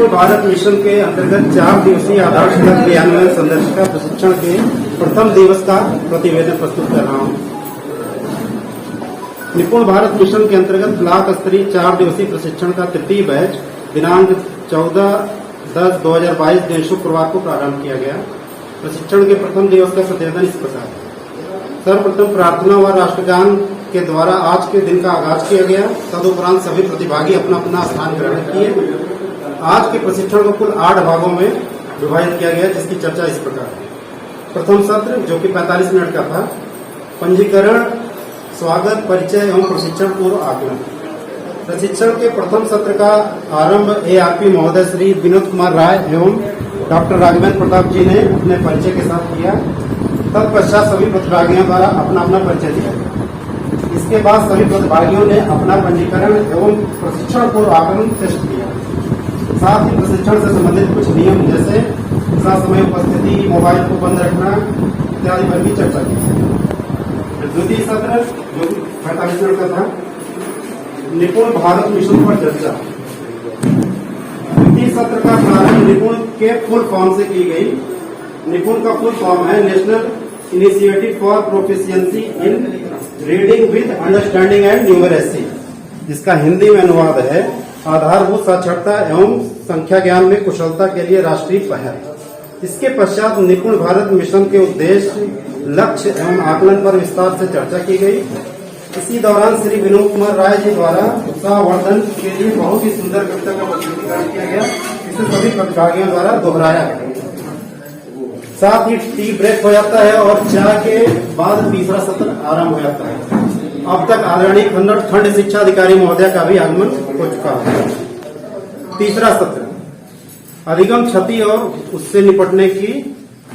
निपुण भारत मिशन के अंतर्गत 4 दिवसीय आधारशिला क्रियान्वयन संदर्शिका प्रशिक्षण के प्रथम दिवस का प्रतिवेदन प्रस्तुत कर रहा हूँ। निपुण भारत मिशन के अंतर्गत ब्लॉक स्तरीय 4 दिवसीय प्रशिक्षण का तृतीय बैच दिनांक 14/10/2022 दिन शुक्रवार को प्रारंभ किया गया। प्रशिक्षण के प्रथम दिवस का प्रतिवेदन इस प्रकार है। सर्वप्रथम प्रार्थना व राष्ट्रगान के द्वारा आज के दिन का आगाज किया गया। तदुपरांत सभी प्रतिभागी अपना अपना स्थान ग्रहण किए। आज के प्रशिक्षण को कुल 8 भागों में विभाजित किया गया, जिसकी चर्चा इस प्रकार है। प्रथम सत्र जो कि 45 मिनट का था, पंजीकरण, स्वागत, परिचय एवं प्रशिक्षण पूर्व आकलन। प्रशिक्षण के प्रथम सत्र का आरंभ ARP महोदय श्री विनोद कुमार राय एवं डॉक्टर राघवेंद्र प्रताप जी ने अपने परिचय के साथ किया। तत्पश्चात सभी प्रतिभागियों द्वारा अपना अपना परिचय दिया। इसके बाद सभी प्रतिभागियों ने अपना पंजीकरण एवं प्रशिक्षण पूर्व आकलन टेस्ट किया। साथ ही प्रशिक्षण से संबंधित कुछ नियम जैसे समय उपस्थिति, मोबाइल को बंद रखना इत्यादि पर भी चर्चा की। द्वितीय सत्र जो 45 मिनट का था, निपुण भारत मिशन पर चर्चा। द्वितीय सत्र का प्रारंभ निपुण के फुल फॉर्म से की गई। निपुण का फुल फॉर्म है national initiative for proficiency in reading with understanding and numeracy. जिसका हिंदी में अनुवाद है आधारभूत साक्षरता एवं संख्या ज्ञान में कुशलता के लिए राष्ट्रीय पहल। इसके पश्चात निपुण भारत मिशन के उद्देश्य, लक्ष्य एवं आकलन पर विस्तार से चर्चा की गई। इसी दौरान श्री विनोद कुमार राय जी द्वारा उत्साहवर्धन के लिए बहुत ही सुंदर कविता का प्रस्तुतिकरण किया गया। इसे सभी प्रतिभागियों द्वारा दोहराया गया। साथ ही टी ब्रेक हो जाता है और चाय के बाद तीसरा सत्र आरंभ हो जाता है। अब तक आदरणीय खंड शिक्षा अधिकारी महोदय का भी आगमन हो चुका है। तीसरा सत्र अधिगम क्षति और उससे निपटने की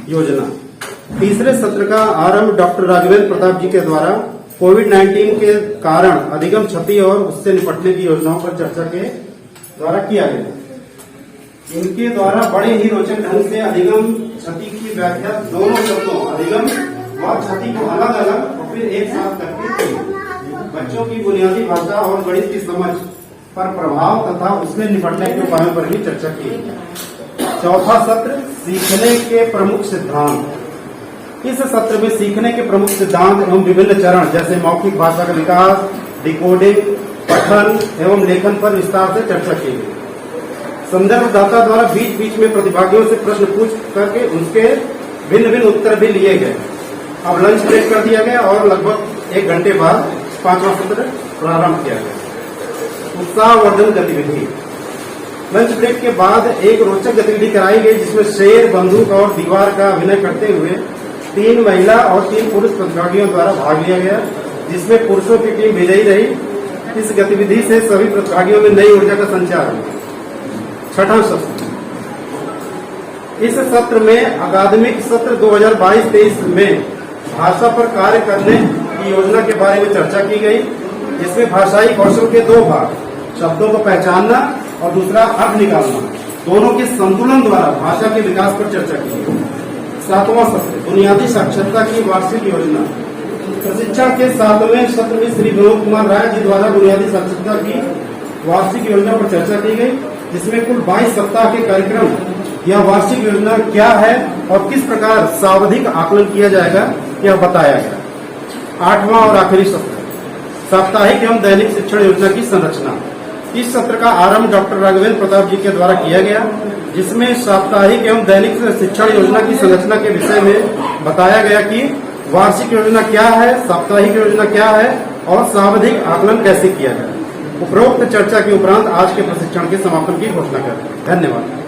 योजना। तीसरे सत्र का आरंभ डॉक्टर राघवेंद्र प्रताप जी के द्वारा कोविड-19 के कारण अधिगम क्षति और उससे निपटने की योजनाओं पर चर्चा के द्वारा किया गया। इनके द्वारा बड़े ही रोचक ढंग से अधिगम क्षति की व्याख्या दोनों शब्दों अधिगम व क्षति को अलग अलग और फिर एक साथ करके की। बच्चों की बुनियादी भाषा और गणित की समझ पर प्रभाव तथा उससे निपटने के उपायों पर भी चर्चा की। चौथा सत्र सीखने के प्रमुख सिद्धांत। इस सत्र में सीखने के प्रमुख सिद्धांत एवं विभिन्न चरण जैसे मौखिक भाषा का विकास, डिकोडिंग, पठन एवं लेखन पर विस्तार से चर्चा की गई। संदर्भदाता द्वारा बीच बीच में प्रतिभागियों से प्रश्न पूछ करके उनके भिन्न भिन्न उत्तर भी लिए गए। अब लंच ब्रेक कर दिया गया और लगभग 1 घंटे बाद 5वां सत्र प्रारंभ किया गया। उत्साहवर्धन गतिविधि। लंच ब्रेक के बाद एक रोचक गतिविधि कराई गई, जिसमें शेर, बंदूक और दीवार का अभिनय करते हुए 3 महिला और 3 पुरुष प्रतिभागियों द्वारा भाग लिया गया, जिसमें पुरुषों की टीम विजयी रही। इस गतिविधि से सभी प्रतिभागियों में नई ऊर्जा का संचार हुआ। छठा सत्र। इस सत्र में अकादमिक सत्र 2022-23 में भाषा पर कार्य करने की योजना के बारे में चर्चा की गई। इसमें भाषाई कौशल के 2 भाग, शब्दों को पहचानना और दूसरा अर्थ निकालना, दोनों के संतुलन द्वारा भाषा के विकास पर चर्चा की गई। 7वां सत्र बुनियादी साक्षरता की वार्षिक योजना। प्रशिक्षण के 7वें सत्र में श्री विनोद कुमार राय जी द्वारा बुनियादी साक्षरता की वार्षिक योजना पर चर्चा की गई, जिसमें कुल 22 सप्ताह के कार्यक्रम यह वार्षिक योजना क्या है और किस प्रकार सावधिक आकलन किया जाएगा यह बताया गया। 8वां और आखिरी सत्र साप्ताहिक एवं दैनिक शिक्षण योजना की संरचना। इस सत्र का आरंभ डॉक्टर राघवेंद्र प्रताप जी के द्वारा किया गया, जिसमें साप्ताहिक एवं दैनिक शिक्षण योजना की संरचना के विषय में बताया गया कि वार्षिक योजना क्या है, साप्ताहिक योजना क्या है और सावधिक आकलन कैसे किया जाए। उपरोक्त चर्चा के उपरांत आज के प्रशिक्षण के समापन की घोषणा करें। धन्यवाद।